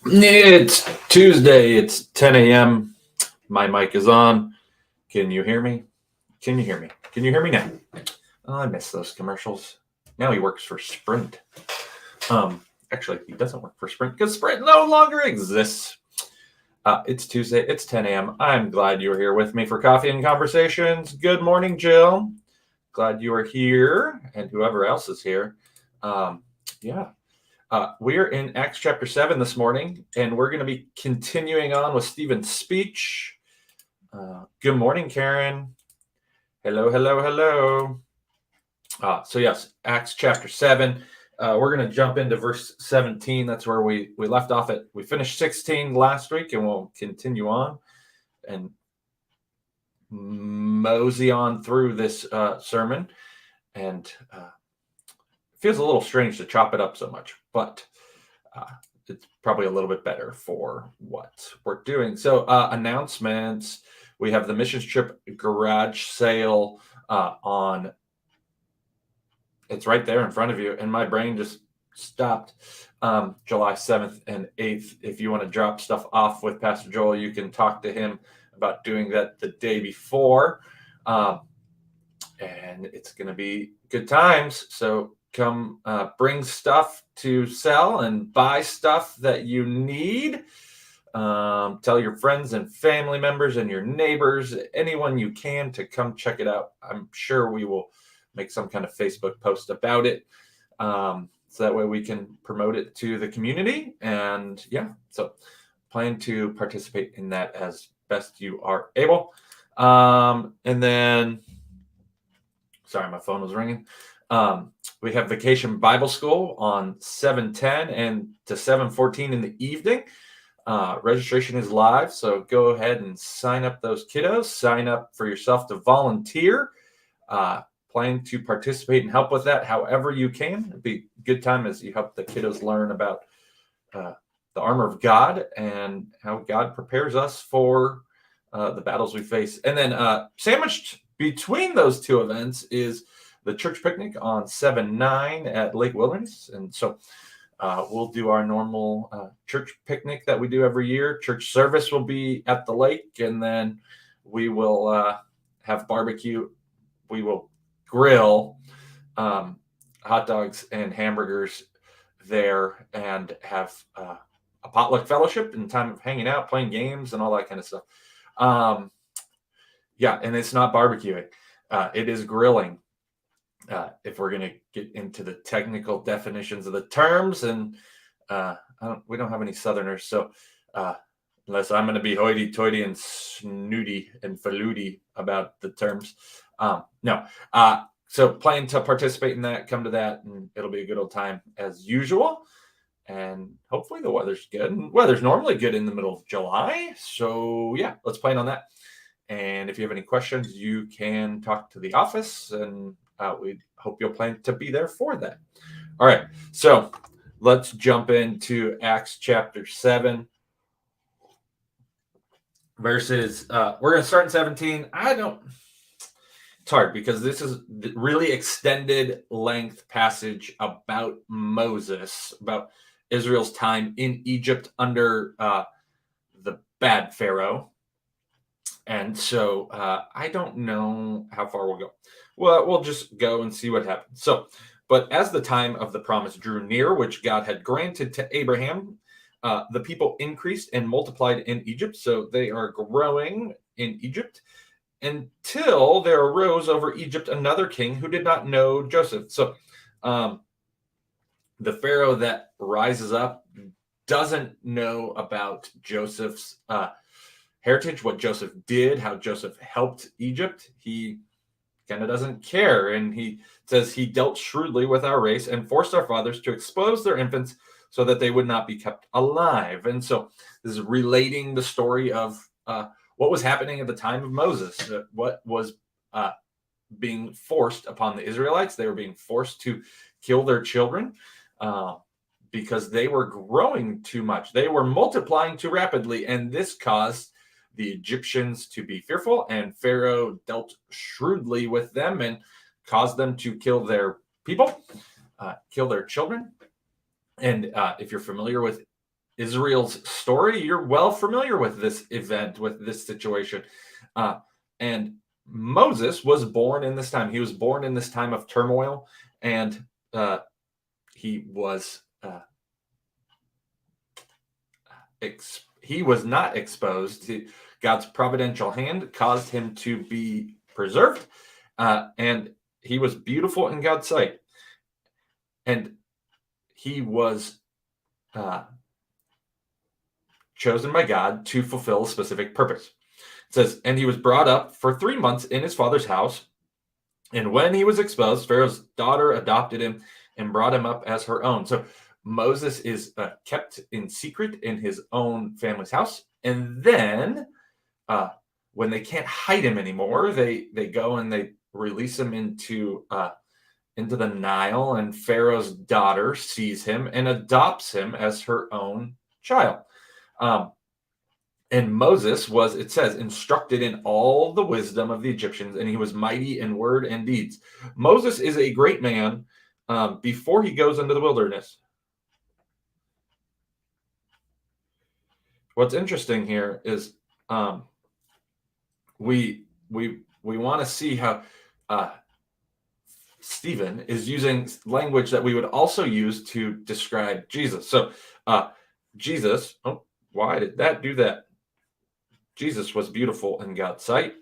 It's Tuesday. It's 10 a.m. My mic is on. Can you hear me? Can you hear me? Can you hear me now? Oh, I miss those commercials. Now he works for Sprint. Actually, he doesn't work for Sprint because Sprint no longer exists. It's Tuesday. It's 10 a.m. I'm glad you are here with me for coffee and conversations. Good morning, Jill. Glad you are here, and whoever else is here. Yeah. We're in Acts chapter 7 this morning, and we're going to be continuing on with Stephen's speech. Good morning, Karen. Hello, hello, hello. So yes, Acts chapter 7. We're going to jump into verse 17. That's where we left off at. We finished 16 last week, and we'll continue on and mosey on through this sermon. And it feels a little strange to chop it up so much, but it's probably a little bit better for what we're doing. So announcements. We have the Missions Trip garage sale on. It's right there in front of you, and my brain just stopped. July 7th and 8th. If you want to drop stuff off with Pastor Joel, you can talk to him about doing that the day before. And it's going to be good times. So come bring stuff to sell and buy stuff that you need. Tell your friends and family members and your neighbors, anyone you can, to come check it out. I'm sure we will make some kind of Facebook post about it. So that way we can promote it to the community. And yeah, so plan to participate in that as best you are able. And then, sorry, my phone was ringing. We have Vacation Bible School on 7:10 and to 7:14 in the evening. Registration is live, so go ahead and sign up those kiddos. Sign up for yourself to volunteer. Plan to participate and help with that however you can. It'd be a good time as you help the kiddos learn about the armor of God and how God prepares us for the battles we face. And then sandwiched between those two events is the church picnic on 7/9 at Lake Wilderness. And so we'll do our normal church picnic that we do every year. Church service will be at the lake, and then we will have barbecue. We will grill hot dogs and hamburgers there and have a potluck fellowship and time of hanging out, playing games, and all that kind of stuff. Yeah, and it's not barbecuing. It is grilling. If we're going to get into the technical definitions of the terms, and we don't have any Southerners, so unless I'm going to be hoity-toity and snooty and faluty about the terms, no. So plan to participate in that, come to that, and it'll be a good old time as usual. And hopefully the weather's good. And weather's normally good in the middle of July. So yeah, let's plan on that. And if you have any questions, you can talk to the office, and we hope you'll plan to be there for that. All right, so let's jump into Acts chapter 7. Verses, we're going to start in 17. It's hard because this is the really extended length passage about Moses, about Israel's time in Egypt under the bad Pharaoh. And so I don't know how far we'll go. Well, we'll just go and see what happens. So, but as the time of the promise drew near, which God had granted to Abraham, the people increased and multiplied in Egypt. So they are growing in Egypt until there arose over Egypt another king who did not know Joseph. So the Pharaoh that rises up doesn't know about Joseph's heritage, what Joseph did, how Joseph helped Egypt. He kind of doesn't care. And he says he dealt shrewdly with our race and forced our fathers to expose their infants so that they would not be kept alive. And so this is relating the story of what was happening at the time of Moses, what was being forced upon the Israelites. They were being forced to kill their children because they were growing too much. They were multiplying too rapidly, and this caused the Egyptians to be fearful, and Pharaoh dealt shrewdly with them and caused them to kill their people, kill their children. And if you're familiar with Israel's story, you're well familiar with this event, with this situation. And Moses was born in this time. He was born in this time of turmoil, and he was he was not exposed. God's providential hand caused him to be preserved, and he was beautiful in God's sight. And he was chosen by God to fulfill a specific purpose. It says, and he was brought up for 3 months in his father's house. And when he was exposed, Pharaoh's daughter adopted him and brought him up as her own. So Moses is kept in secret in his own family's house. And then when they can't hide him anymore, they go and they release him into the Nile, and Pharaoh's daughter sees him and adopts him as her own child. And Moses was, it says, instructed in all the wisdom of the Egyptians, and he was mighty in word and deeds. Moses is a great man before he goes into the wilderness. What's interesting here is we want to see how Stephen is using language that we would also use to describe Jesus. So Jesus, why did that do that? Jesus was beautiful in God's sight.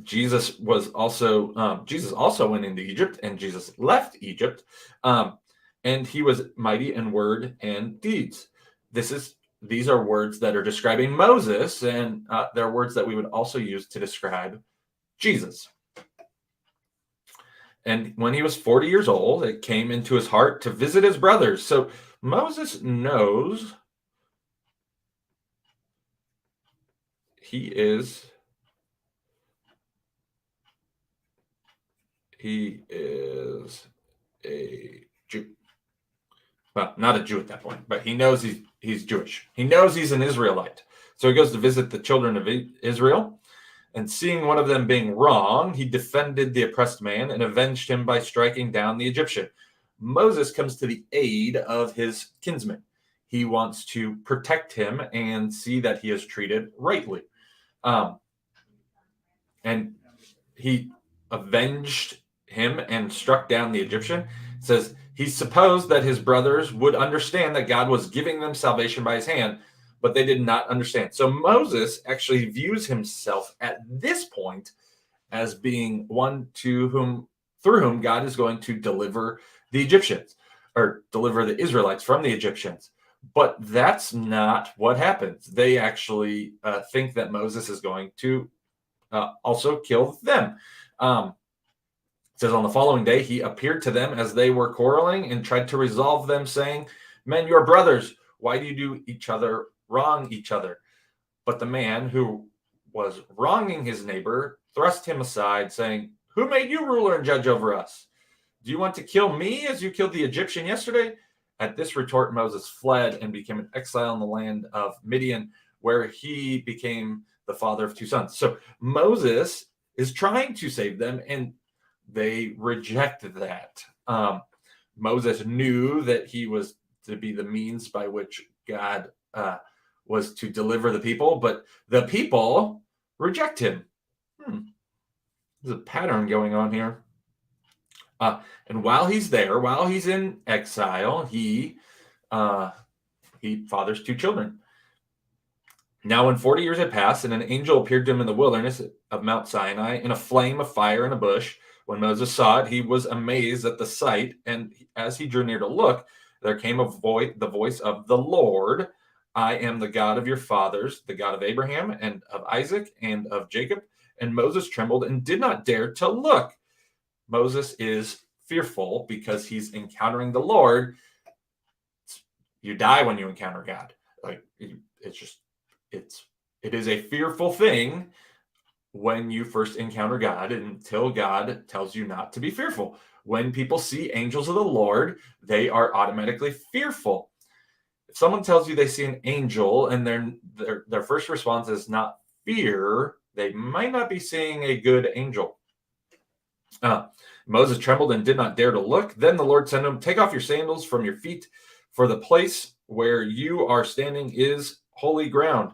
Jesus also went into Egypt, and Jesus left Egypt, and he was mighty in word and deeds. These are words that are describing Moses, and they're words that we would also use to describe Jesus. And when he was 40 years old, it came into his heart to visit his brothers. So Moses knows he is a Jew. Well, not a Jew at that point, but he knows he's Jewish. He knows he's an Israelite. So he goes to visit the children of Israel, and seeing one of them being wrong, he defended the oppressed man and avenged him by striking down the Egyptian. Moses comes to the aid of his kinsman. He wants to protect him and see that he is treated rightly. And he avenged him and struck down the Egyptian. It says he supposed that his brothers would understand that God was giving them salvation by his hand, but they did not understand. So Moses actually views himself at this point as being one through whom God is going to deliver the Egyptians, or deliver the Israelites from the Egyptians. But that's not what happens. They actually think that Moses is going to also kill them. It says, on the following day, he appeared to them as they were quarreling and tried to resolve them, saying, men, you are brothers. Why do you do wrong each other? But the man who was wronging his neighbor thrust him aside, saying, who made you ruler and judge over us? Do you want to kill me as you killed the Egyptian yesterday? At this retort, Moses fled and became an exile in the land of Midian, where he became the father of 2 sons. So Moses is trying to save them, and they reject that. Moses knew that he was to be the means by which God was to deliver the people, but the people reject him. There's a pattern going on here. And while he's there, while he's in exile, he fathers 2 children. Now, when 40 years had passed, and an angel appeared to him in the wilderness of Mount Sinai in a flame of fire in a bush. When Moses saw it, he was amazed at the sight, and as he drew near to look, there came the voice of the Lord. I am the God of your fathers, the God of Abraham and of Isaac and of Jacob. And Moses trembled and did not dare to look. Moses is fearful because he's encountering the Lord. You die when you encounter God. It is a fearful thing when you first encounter God, until God tells you not to be fearful. When people see angels of the Lord, they are automatically fearful. If someone tells you they see an angel and their first response is not fear, they might not be seeing a good angel. Moses trembled and did not dare to look. Then the Lord said to him, take off your sandals from your feet, For the place where you are standing is holy ground.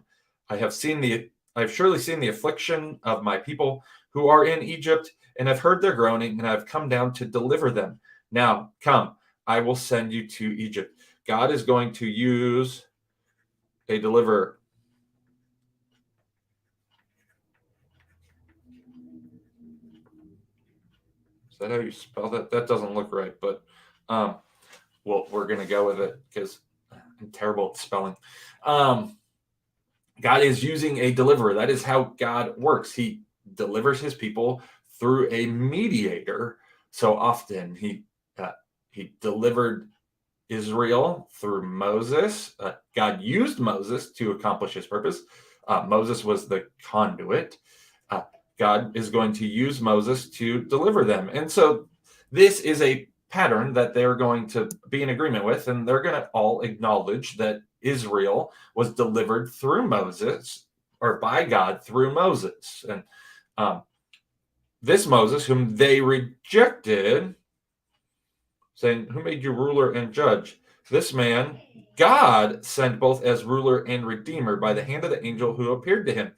I have surely seen the affliction of my people who are in Egypt, and have heard their groaning, and I have come down to deliver them. Now, come, I will send you to Egypt. God is going to use a deliverer. Is that how you spell that? That doesn't look right, but well, we're going to go with it because I'm terrible at spelling. God is using a deliverer. That is how God works. He delivers his people through a mediator. So often he delivered Israel through Moses. God used Moses to accomplish his purpose. Moses was the conduit. God is going to use Moses to deliver them. And so this is a pattern that they're going to be in agreement with, and they're going to all acknowledge that Israel was delivered through Moses, or by God through Moses. And this Moses, whom they rejected, saying, "Who made you ruler and judge?" This man, God sent both as ruler and redeemer by the hand of the angel who appeared to him.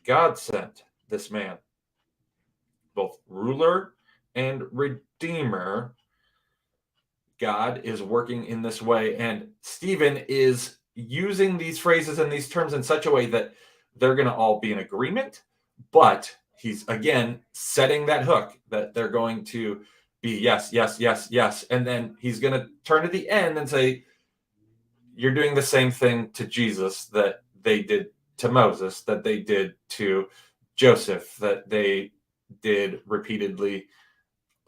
God sent this man, both ruler and redeemer. God is working in this way, and Stephen is using these phrases and these terms in such a way that they're going to all be in agreement, but he's again setting that hook that they're going to be yes, yes, yes, yes, and then he's going to turn at the end and say, you're doing the same thing to Jesus that they did to Moses, that they did to Joseph, that they did repeatedly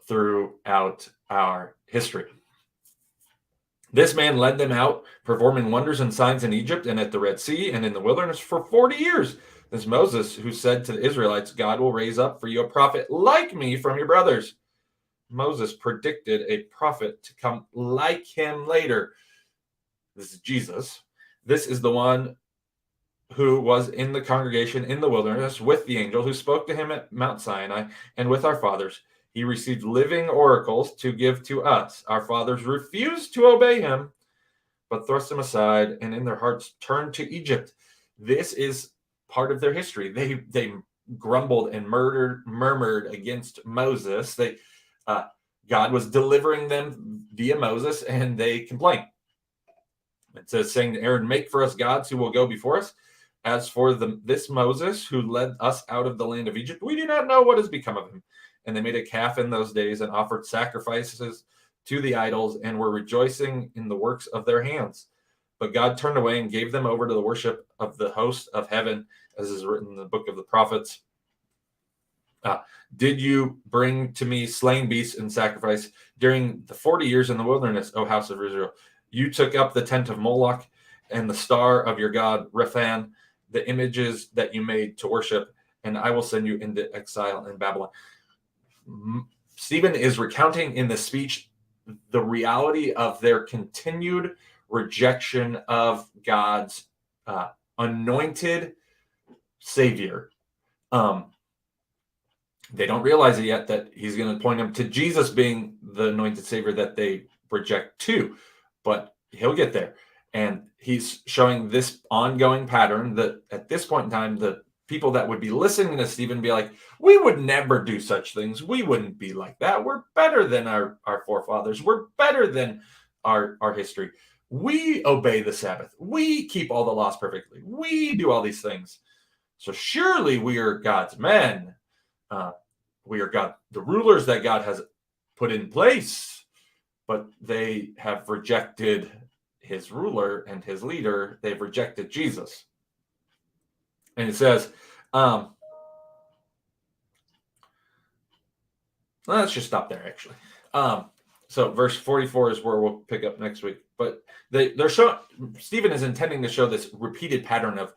throughout our history. This man led them out, performing wonders and signs in Egypt and at the Red Sea and in the wilderness for 40 years. This Moses who said to the Israelites, God will raise up for you a prophet like me from your brothers. Moses predicted a prophet to come like him later. This is Jesus. This is the one who was in the congregation in the wilderness with the angel who spoke to him at Mount Sinai and with our fathers. He received living oracles to give to us. Our fathers refused to obey him, but thrust him aside and in their hearts turned to Egypt. This is part of their history. They grumbled and murmured against Moses. God was delivering them via Moses, and they complained. It says, saying to Aaron, make for us gods who will go before us. As for this Moses who led us out of the land of Egypt, we do not know what has become of him. And they made a calf in those days and offered sacrifices to the idols and were rejoicing in the works of their hands. But God turned away and gave them over to the worship of the host of heaven, as is written in the book of the prophets. Did you bring to me slain beasts in sacrifice during the 40 years in the wilderness, O house of Israel? You took up the tent of Moloch and the star of your god, Rephan, the images that you made to worship, and I will send you into exile in Babylon. Stephen is recounting in this speech the reality of their continued rejection of God's anointed Savior. They don't realize it yet that he's going to point them to Jesus being the anointed Savior that they reject too, but he'll get there. And he's showing this ongoing pattern that at this point in time, the people that would be listening to Stephen be like, we would never do such things. We wouldn't be like that. We're better than our forefathers. We're better than our history. We obey the Sabbath. We keep all the laws perfectly. We do all these things. So surely we are God's men. We are the rulers that God has put in place, but they have rejected his ruler and his leader. They've rejected Jesus. And it says, let's just stop there, actually. So verse 44 is where we'll pick up next week. But they're showing, Stephen is intending to show this repeated pattern of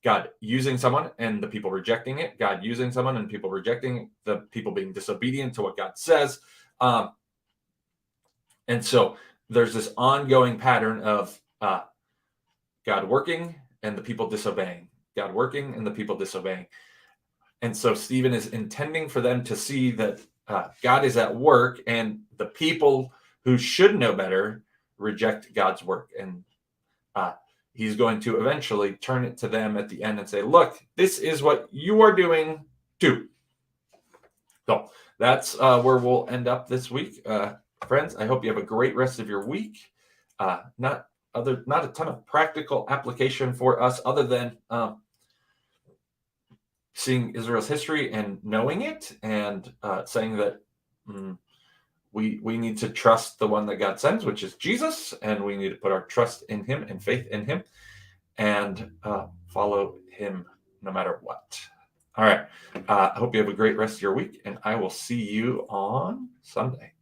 God using someone and the people rejecting it, God using someone and people rejecting it, the people being disobedient to what God says. And so there's this ongoing pattern of God working and the people disobeying, God working and the people disobeying. And so Stephen is intending for them to see that God is at work and the people who should know better reject God's work. And he's going to eventually turn it to them at the end and say, look, this is what you are doing too. So that's where we'll end up this week. Friends, I hope you have a great rest of your week. Not a ton of practical application for us other than seeing Israel's history and knowing it, and saying that we need to trust the one that God sends, which is Jesus, and we need to put our trust in him and faith in him and follow him no matter what. All right. I hope you have a great rest of your week, and I will see you on Sunday.